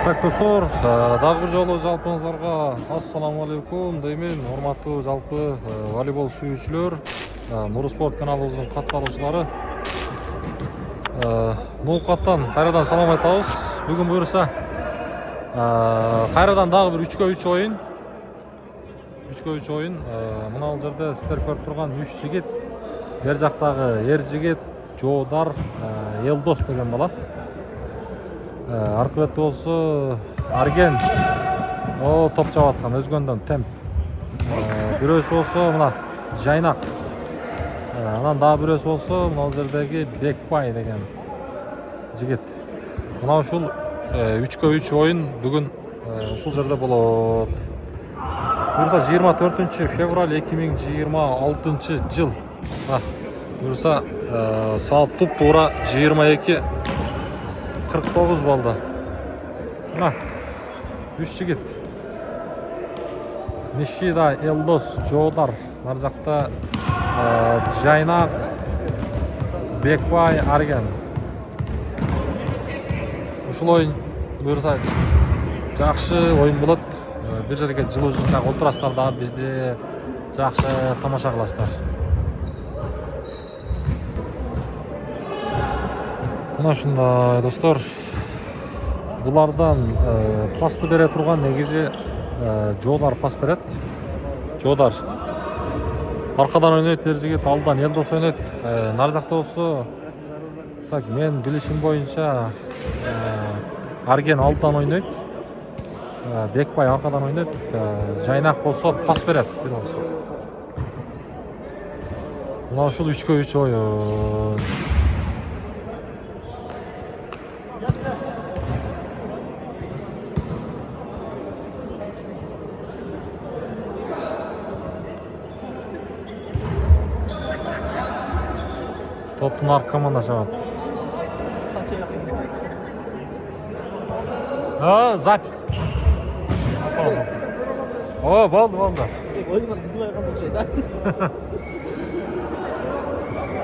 Так, достор, дагы бир жолу жалпыңыздарга ассаламу алейкум деймин. Урматтуу жалпы волейбол сүйүүчүлөр, Нур Спорт каналыбыздын катталуучулары. Ноокаттан кайрадан салам айтабыз. Бүгүн буюрса кайрадан дагы бир 3-3 оюн. 3-3 оюн. Мына бул жерде сиздер көрүп турган 3 жигит, бер жактагы ер жигит Жоодар, Елдос деген бала. Аркы бетте болсо Арген топ чабып аткан, өзгөндөн темп. Бирөөсү болсо мына Жайнак. Анан дагы бирөөсү болсо мына жердеги Бекбай деген жигит. Мына ушул 3-3 оюн бүгүн ушул жерде болот. Буюрса 24 февраль 2026 жыл. Буюрса саат туп-туура 22:49 болду. Мына 3 жигит. Нишида, Елдос, Жоодар, нар жакта Жайнак, Бекбай, Арген. Ушул оюн буюрса жакшы оюн болот. Бир жерге жылуу жыйынтак отурасыздар да бизди жакшы тамаша кыласыздар. Мына ушундай достор. Булардан пасты бере турган негизи Жоодар пас берет. Жоодар аркадан ойнойт, ер жигит алдан Елдос ойнойт. Нар жакта болсо так мен билишим боюнча Арген алдан ойнойт. Бекбай аркадан ойнойт. Жайнак болсо пас берет бир болсо. Мына ушул 3-3 оюн. Топтун арка команда чабат. Запись. Болду. Oyunuma kızmaya kaldık şeyden.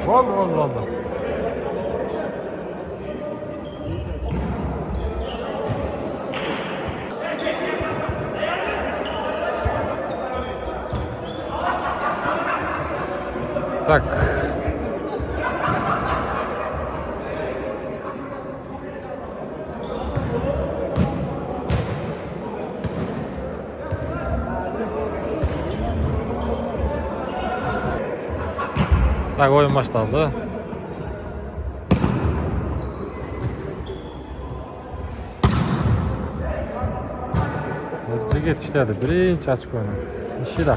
Болду. Так. Так, oyun başladı. Jigit ishladi. Birinchi ochko o'yin. Nishida.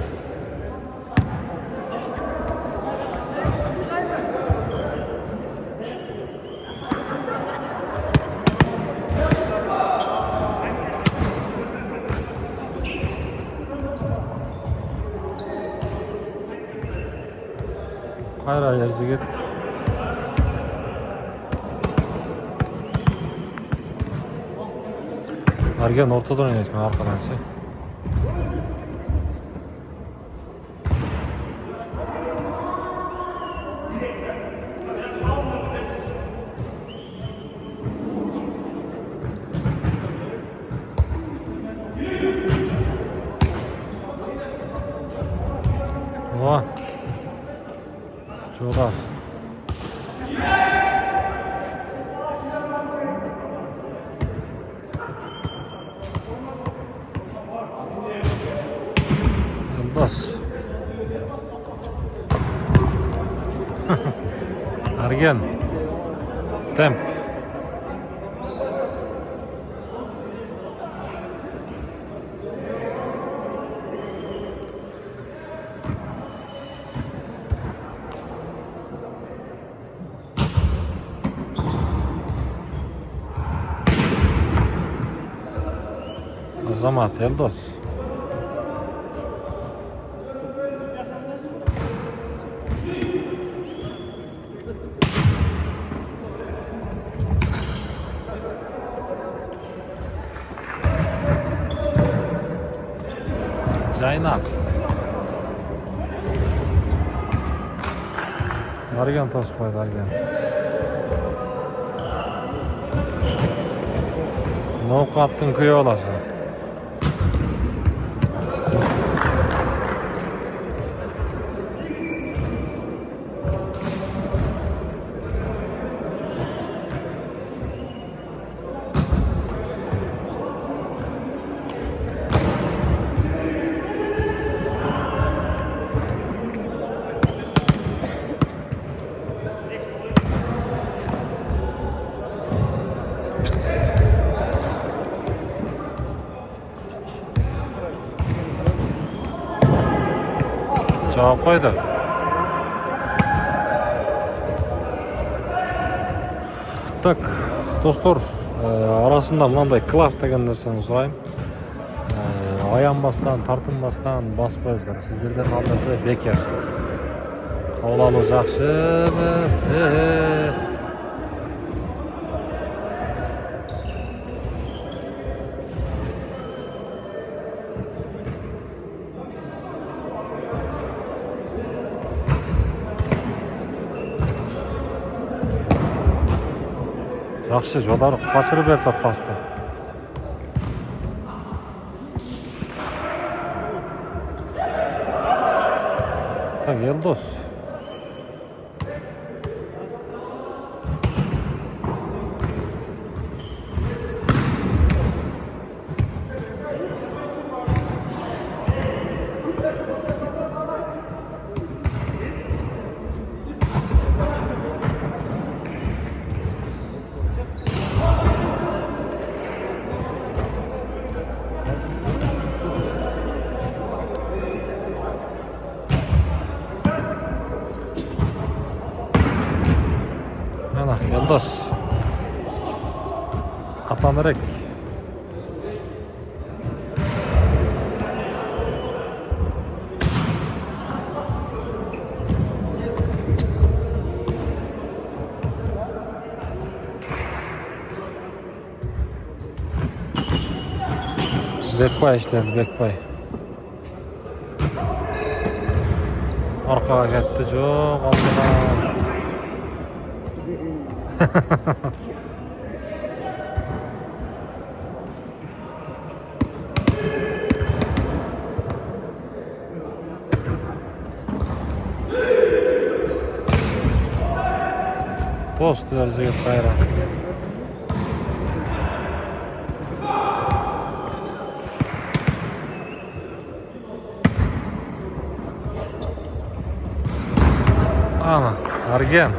Kayra yer jigit. Argen ortadan oynayotgan arkadanchi. О. Жоодар. Елдос. Арген. Темп. Азамат, Елдос. Жайнак. Арген тоспайды, Арген. Ноқаттың күйі оласы. Cevap koydu. Так, достор, арасында мынандай класс деген нәрсені сұрайын. Аянбастан, тартынбастан баспайсыздар. Сіздерден ал нәрсе бекер. Қабыл алу жақсы емес. Жақсы, жодар қашырып берді пасты. Так, Елдос. Елдос. Атанырек. Бекбай işledi, Бекбай. Arkaga ketdi, жоқ, алдыдан. Тост жігіт қайра. Ана, Арген.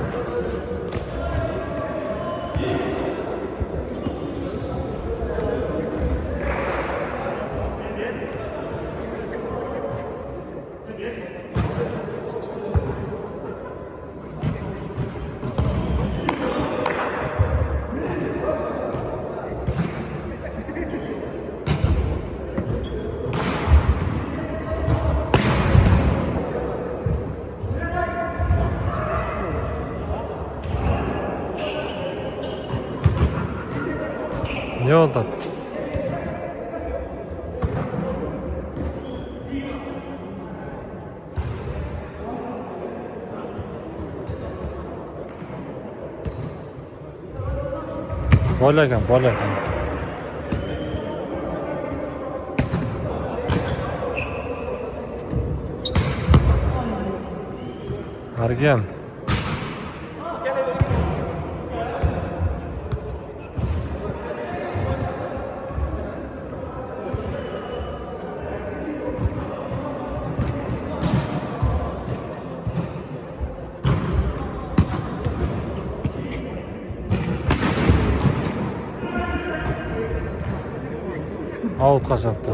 Ne oldu? Bolagan. Argen. Avutқа шапты.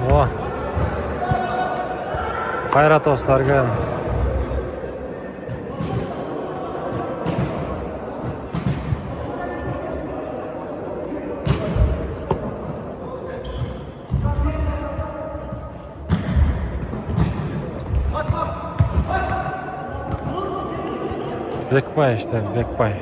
О. Қайрат Остарген. Бекбай işte, Бекбай.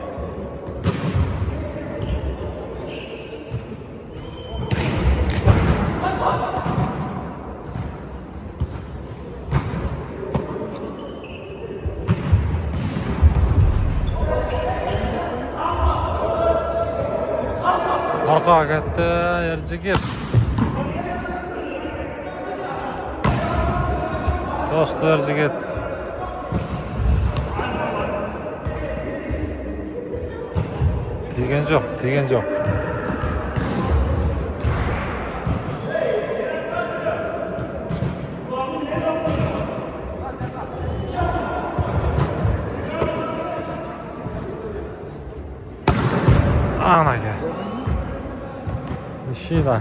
Arkaga ketdi Erjigit. To'sdi Erjigit. Tegan yo'q. Anaga. Nishida.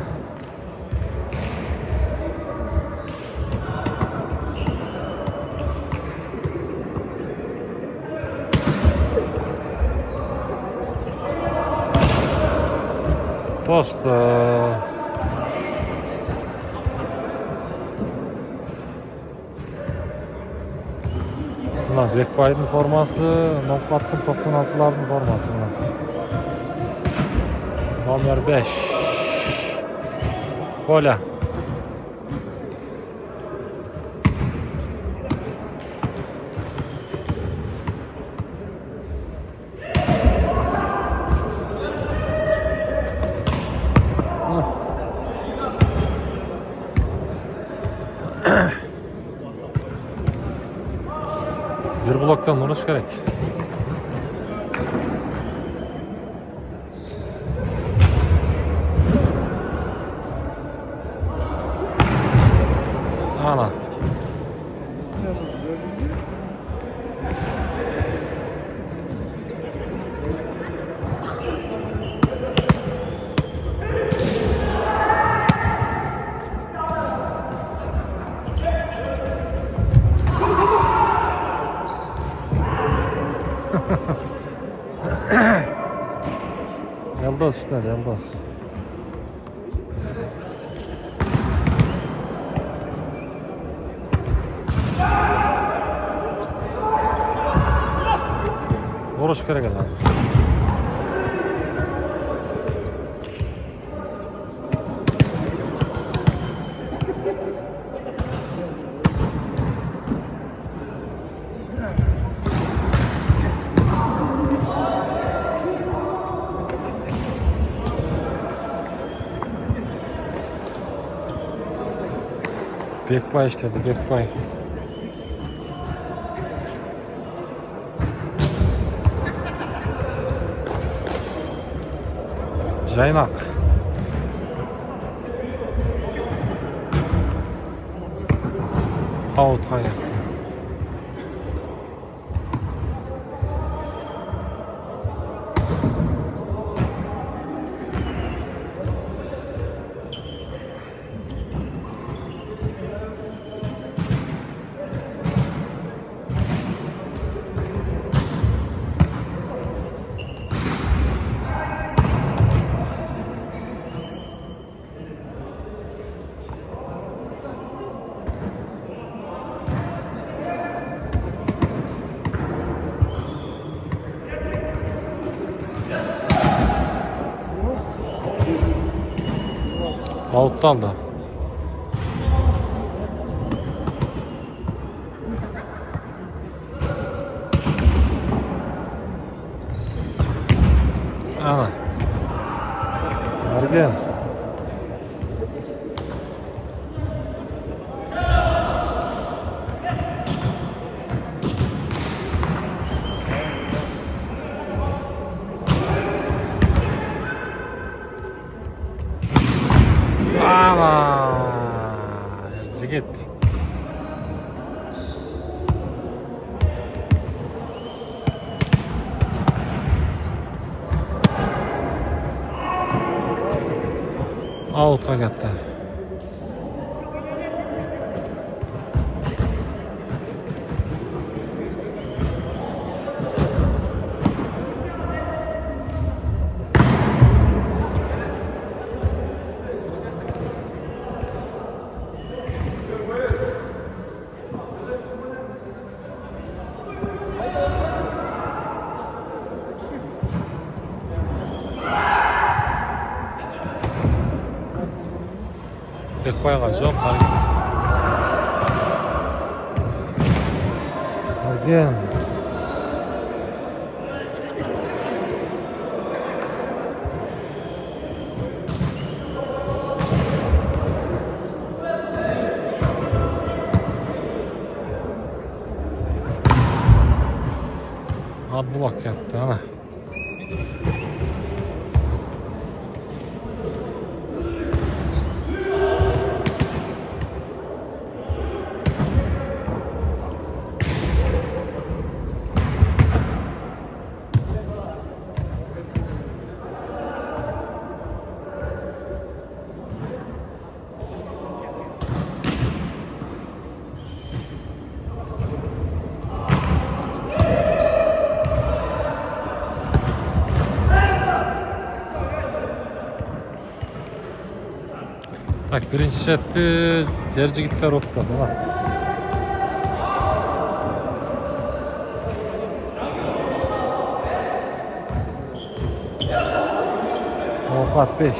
To'sdi. Mana Bekbay'ın forması, Nokat'ın 96'ların forması. Номер 5. Коля. Bir bloktan vuruş gerek. Ana. Yıldız işte, yıldız. Vuruş gerek lazım. Bekbay istedi, Bekbay. Caynak. Out'a geldi. Out'ta aldı. Ana. Ergen. Ana. Ercigit. Out'a gitti. Bekbay kaçıyor. Ergen. Adblock yaptı ana. Tak birinchi setni Terjigitlar o'tdi. Ovqat 5.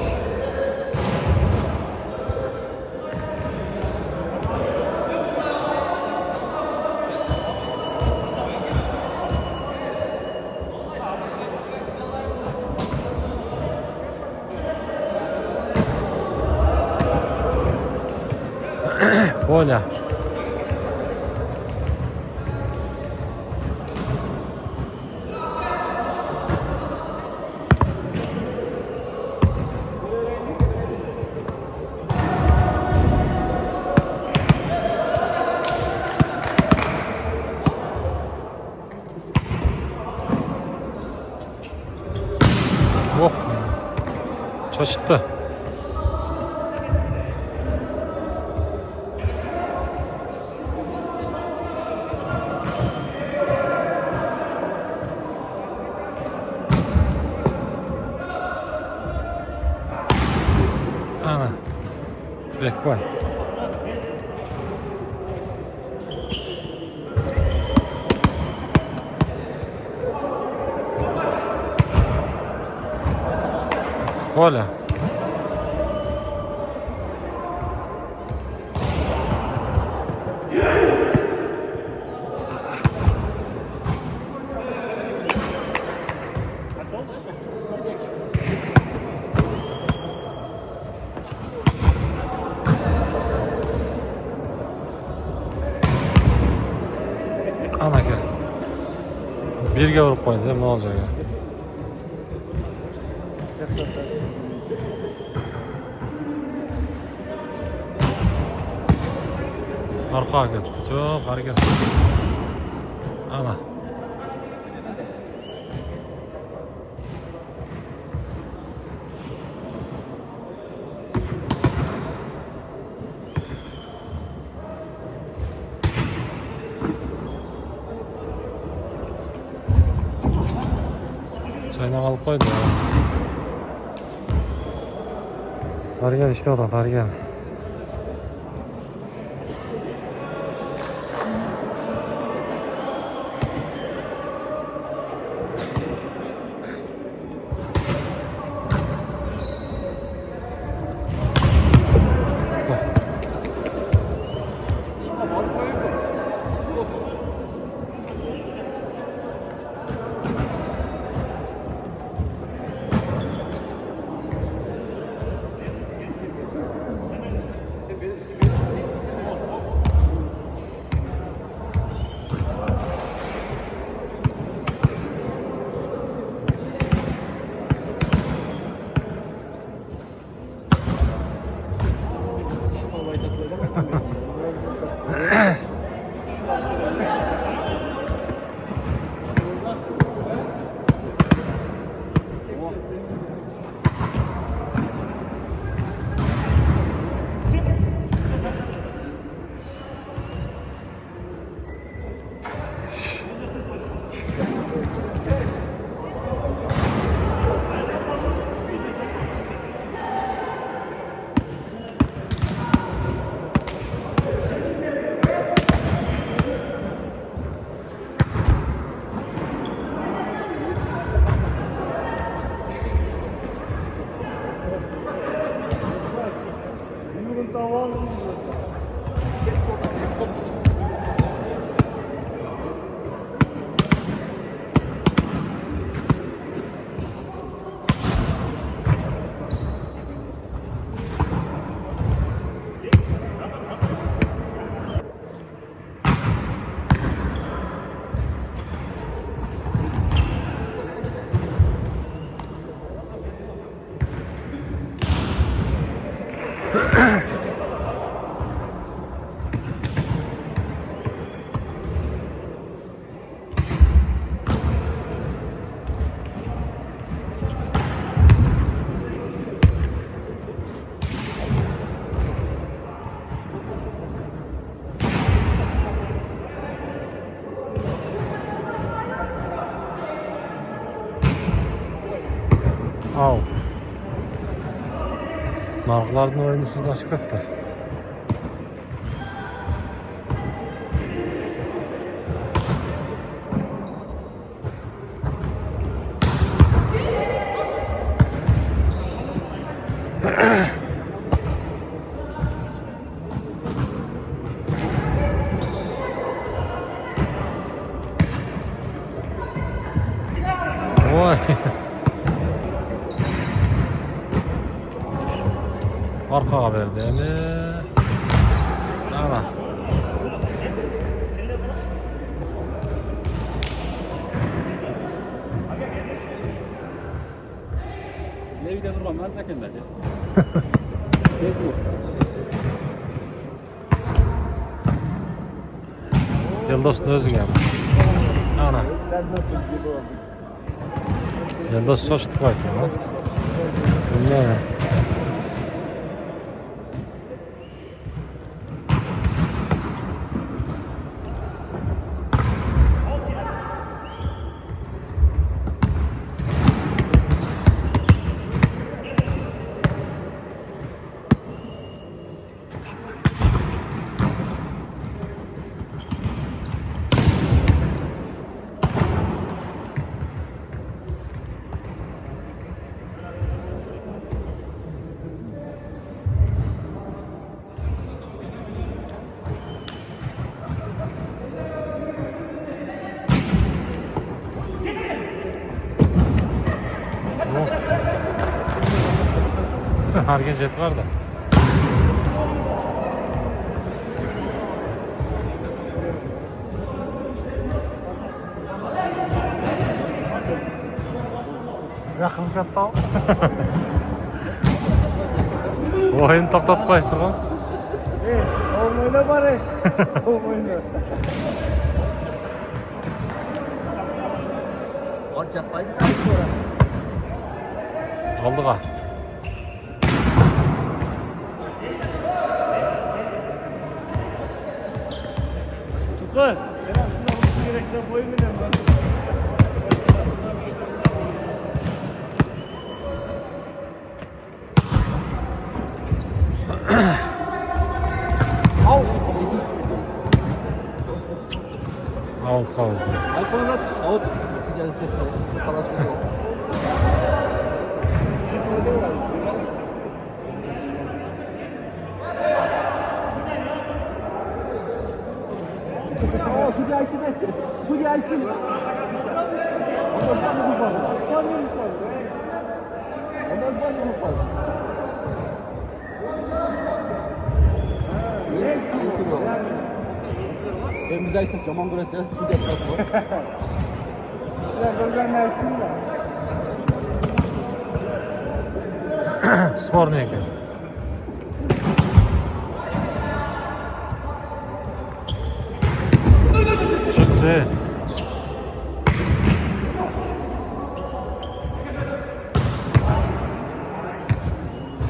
Olha. Oh. Şaşırttı. Ana. Bek koy. Olha. Ana gel. Birge vurup koydu değil mi? Ne olacak ya? Arka gitti. Çok hareket. Ana. Çaydan alıp koydu ya. Dargen işte o da Dargen. Out. Nargılardın oyunu sizden açık etti. Oy. Arkaga verdi mi? Ana. Levide durmam ben sakın bence. Tez bu. Yıldız'ın özü geldi. Ana. Yıldız saçtık var ki lan. Ne? Hareket var da. Ya hizmet al. Oyun to'xtatib qo'yishtirgan. Oyna bari. Oyna. Orçatmayın çalışıyor orası. Olduğa. Tukan. Selam şuna vursun gerekli boyun mu derim ben? Out kaldı. Alkol nasıl? Out. Sigara sesi. Falan sesi. Судья Айсин. Судья Айсин. Ondan sonra bu var. Ondan sonra bu var. Biz Aysin Caman Guret'te судья tarafı. Ya buradan gelsin de. Sporniy ekan. Chiqdi.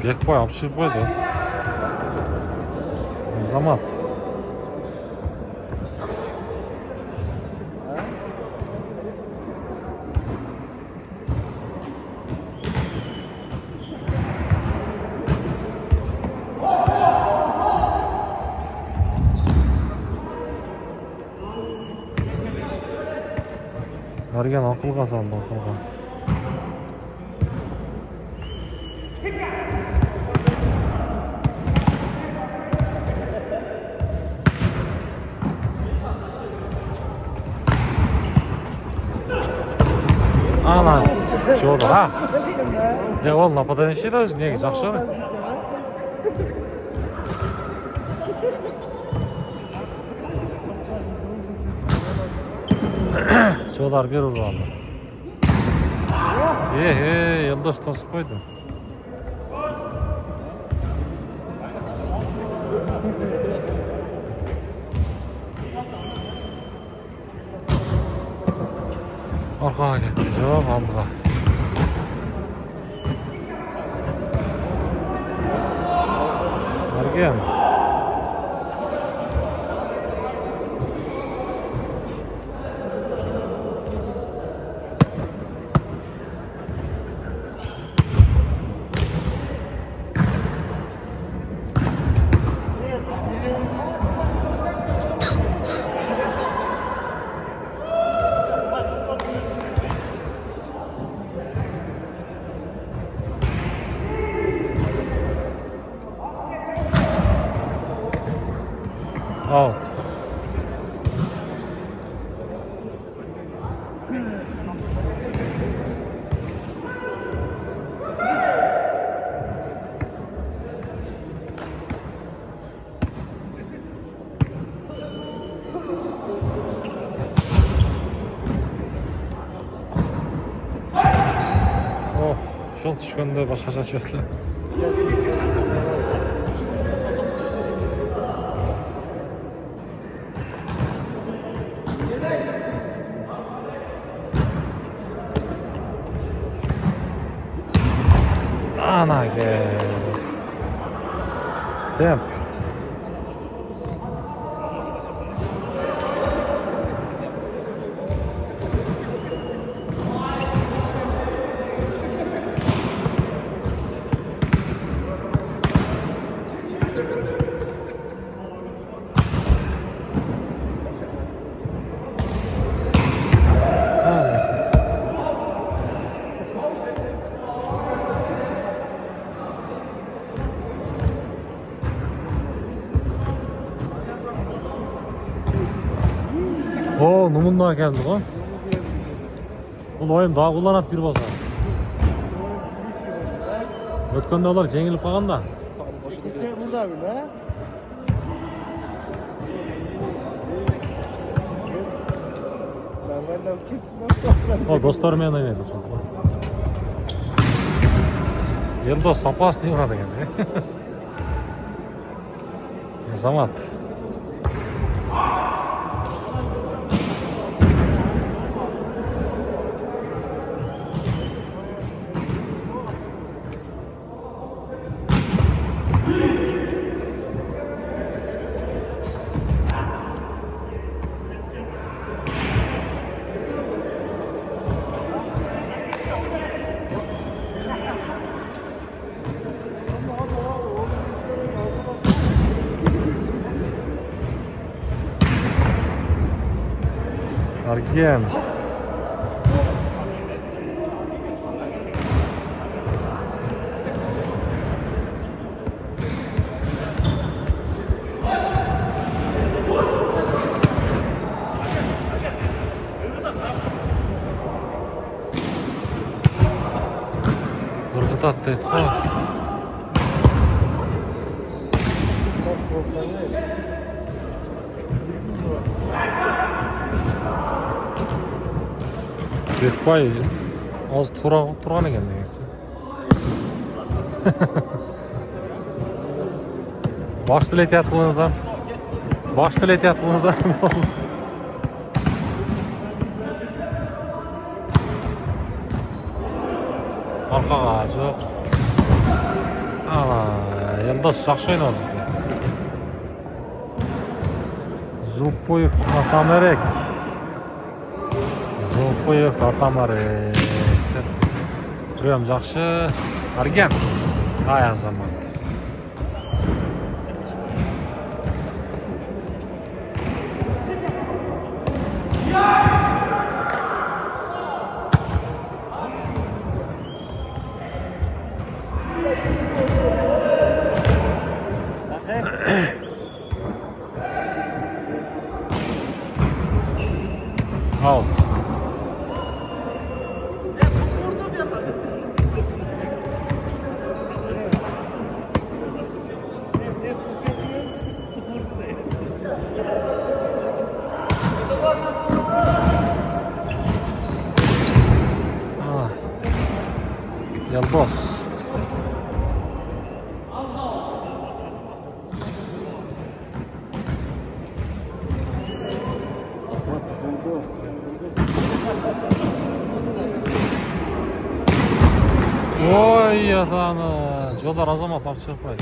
Bekboy olib chiqib qo'ydi. Zaman. Argan aqlga soldi, aqlga. Ana, çoğdu ha. Ya oğlum napadan işi de niye жақсы mı? Çoğlar bir urlandı. Yıldız tasıp koydu. Arkağa gitti. Yok aldığa. Arkağa mı? Out. Şol tushganda boshqacha tushyapti. Anaga. Temp. O, Numun'da geldi lan. Bu oyun daha kullanat bir basa. Ötkende olar jengilip kalgan da. Geçen burada bir ha? O dostlarım yanında oynayacak şimdi. Yılda sapas diye ona da geldi. Zamat. Argen. Urgut attı etki. Bekbay az turgan ekan degisi. Boshda ehtiyot qilingizlar. Boshda ehtiyot qilingizlar. Orqaga yo'q. Ana, Yildiz yaxshi o'ynadi. Zupoyev Atamarek. Zupoyev Atamarek. Judayam yaxshi. Argen. Ay azamat. Out. Yıldiz. Oy yatağını. Jodar azamat alып çıkıp koy.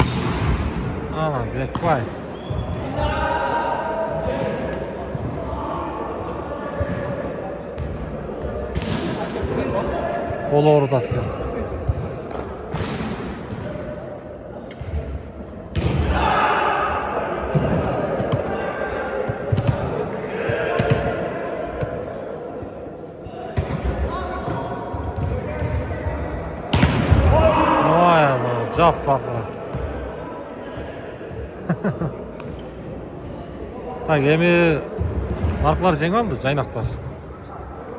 Ana Bekbay. Kolu orada atken. Jap papa. Так, эми наркылар жеңип алды, жайнактар.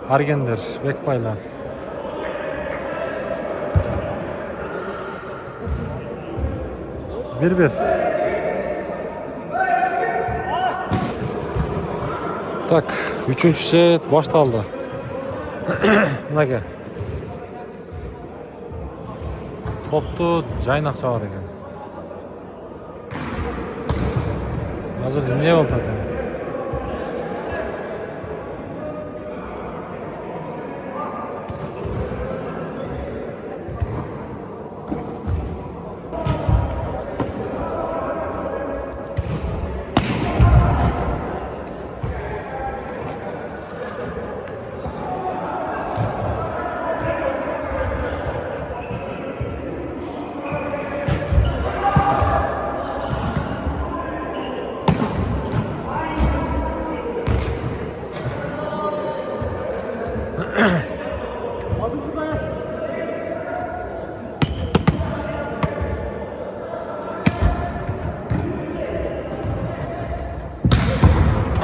Аргендер, Бекбайлар. Бир. Так, 3-чү сет башталды. Мынаке. Топту жайнак чабар экен. Азыр эмне болуп атат?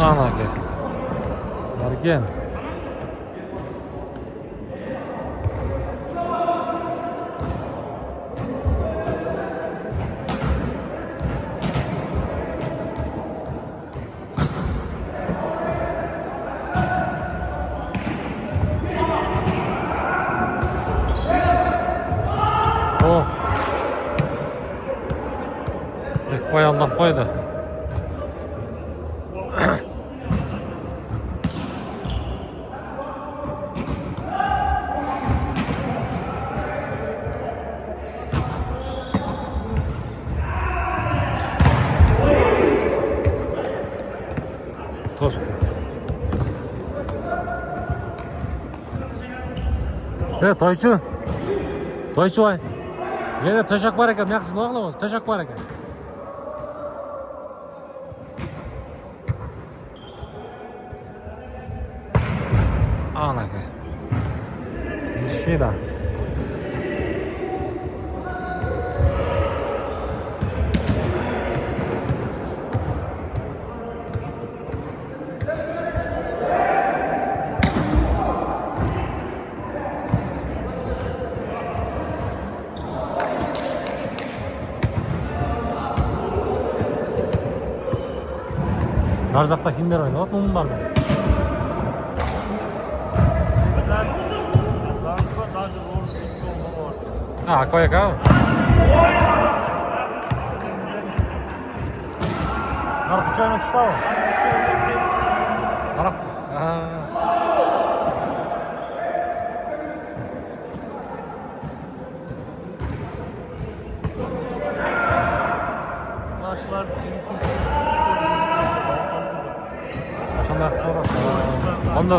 Анаке. Арген. О. Бекбай алдап койду. Tostu. Toychu. Toychu ay. Yine taşak var ekan, yaxshi nima qilamiz? Taşak var ekan. Anaka. Nishida. Нар жақта кімдер ойнап отыр мұндарда? Акваяка? Нар күч ойнап түшті ау? Ошондой акча бар. Онда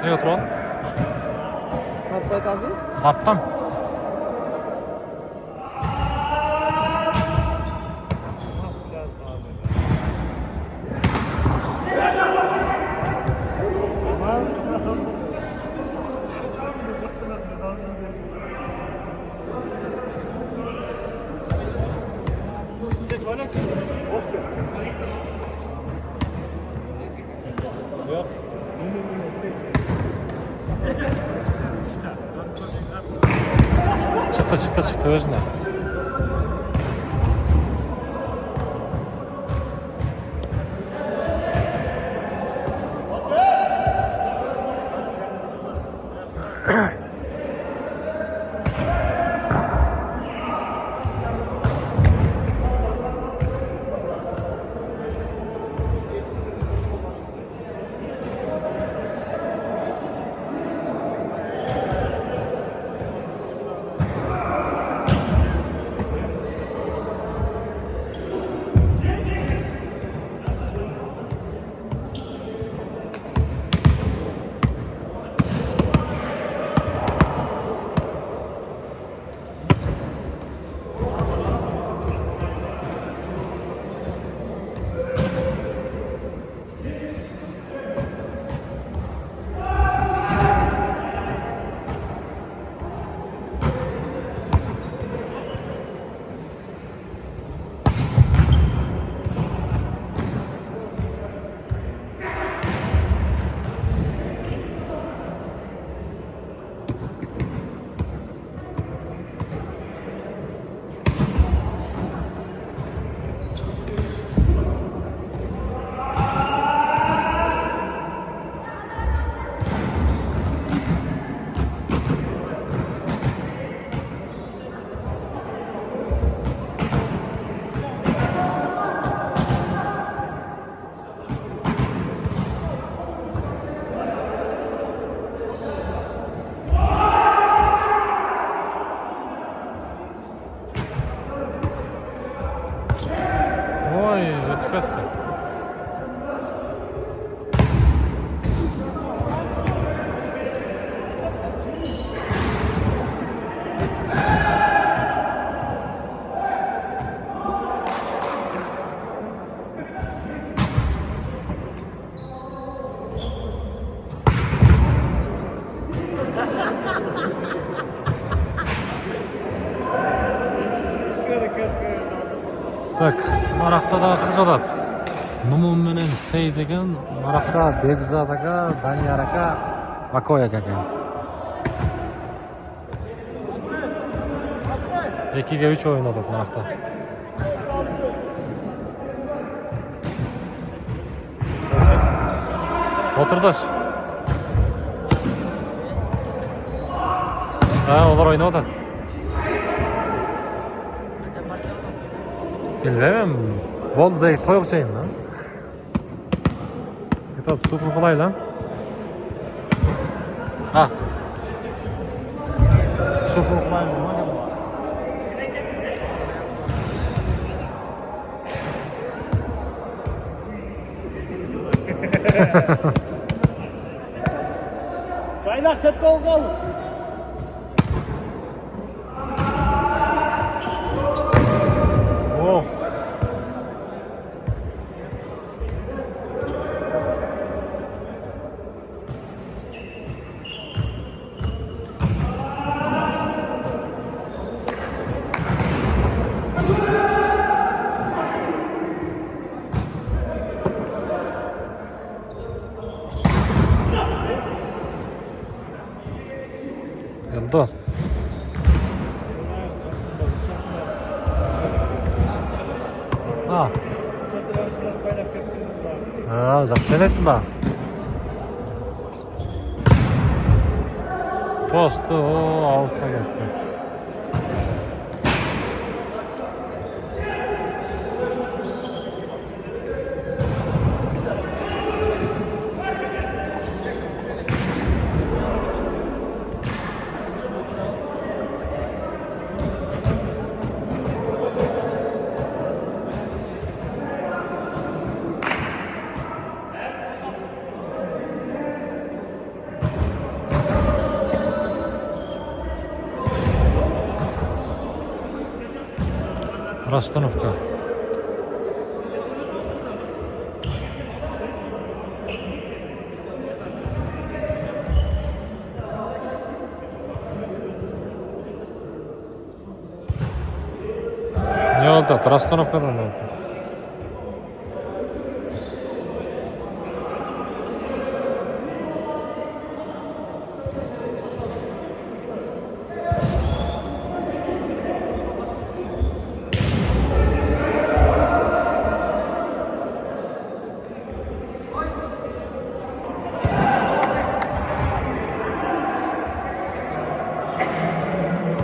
не отурган? Тартпай атасың? Тарткам. Çıktı özüne. Ой, ötüp etti. Так, Маракта да кыз жатат. Нумун менен Сей деген Маракта Бекзат ака, Данияр ака, Акой ака экен. 2-ге 3 ойнадык Маракта. Отурдаш. Олар ойнап атат. Bilmem. Boldu da toyuq çayın lan. Kitap super kolay lan. Ha. Super kolay mı? Çaylar set gol gol. Oh. Yıldız. Ha. Жақсы ойнайтын да. Посты, алысқа кетті. Расстановка. Не oldu? Расстановка da oldu.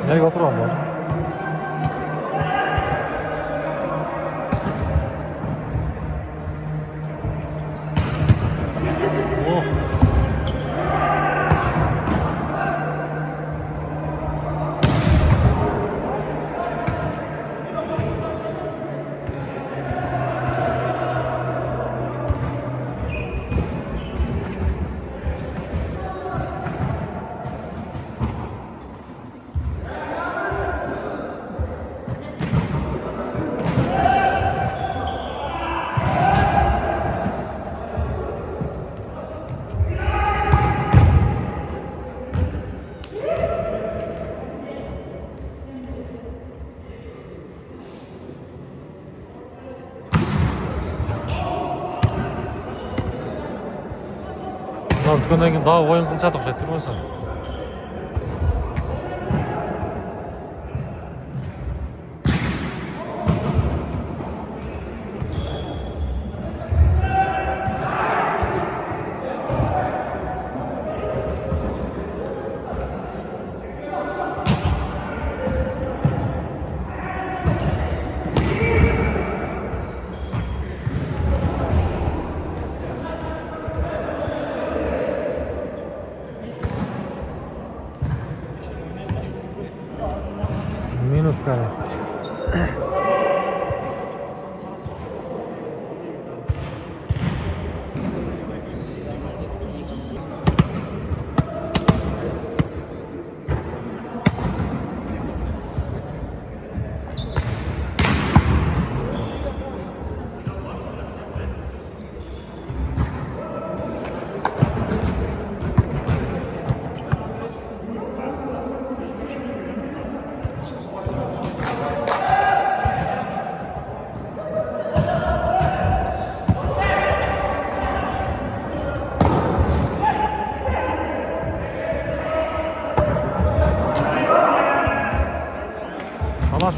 Nereye oturalım lan? Oh. Үлкеннен кейін дағы ойын қылшады ұқсайды тұр болса.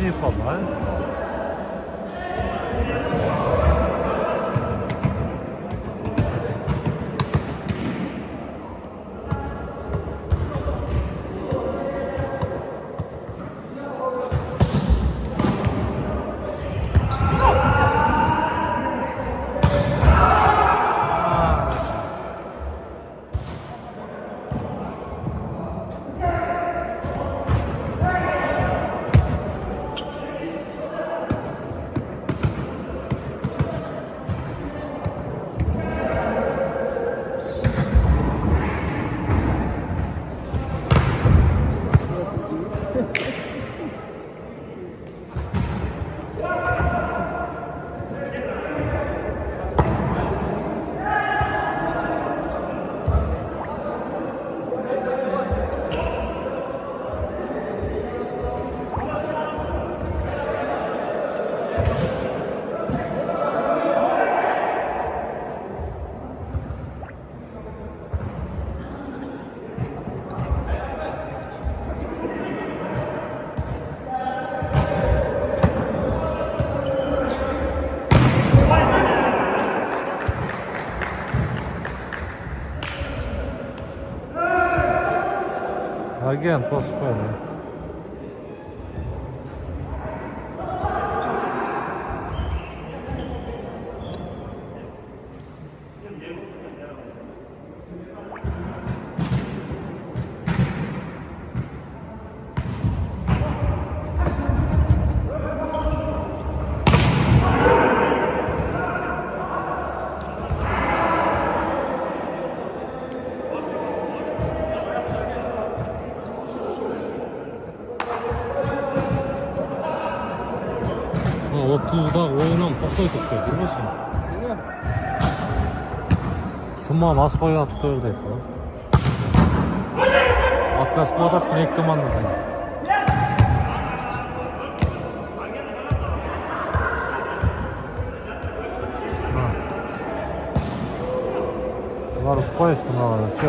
жиып калды а. Агент тосып қойды. Отыздағы ойынан тоқтайды ұқсайды, білмейсің? Сумманы аз қояды дейді ғой. Атлас қуатады екен екі командадан. Олар ұтып қойысты мыналар, че?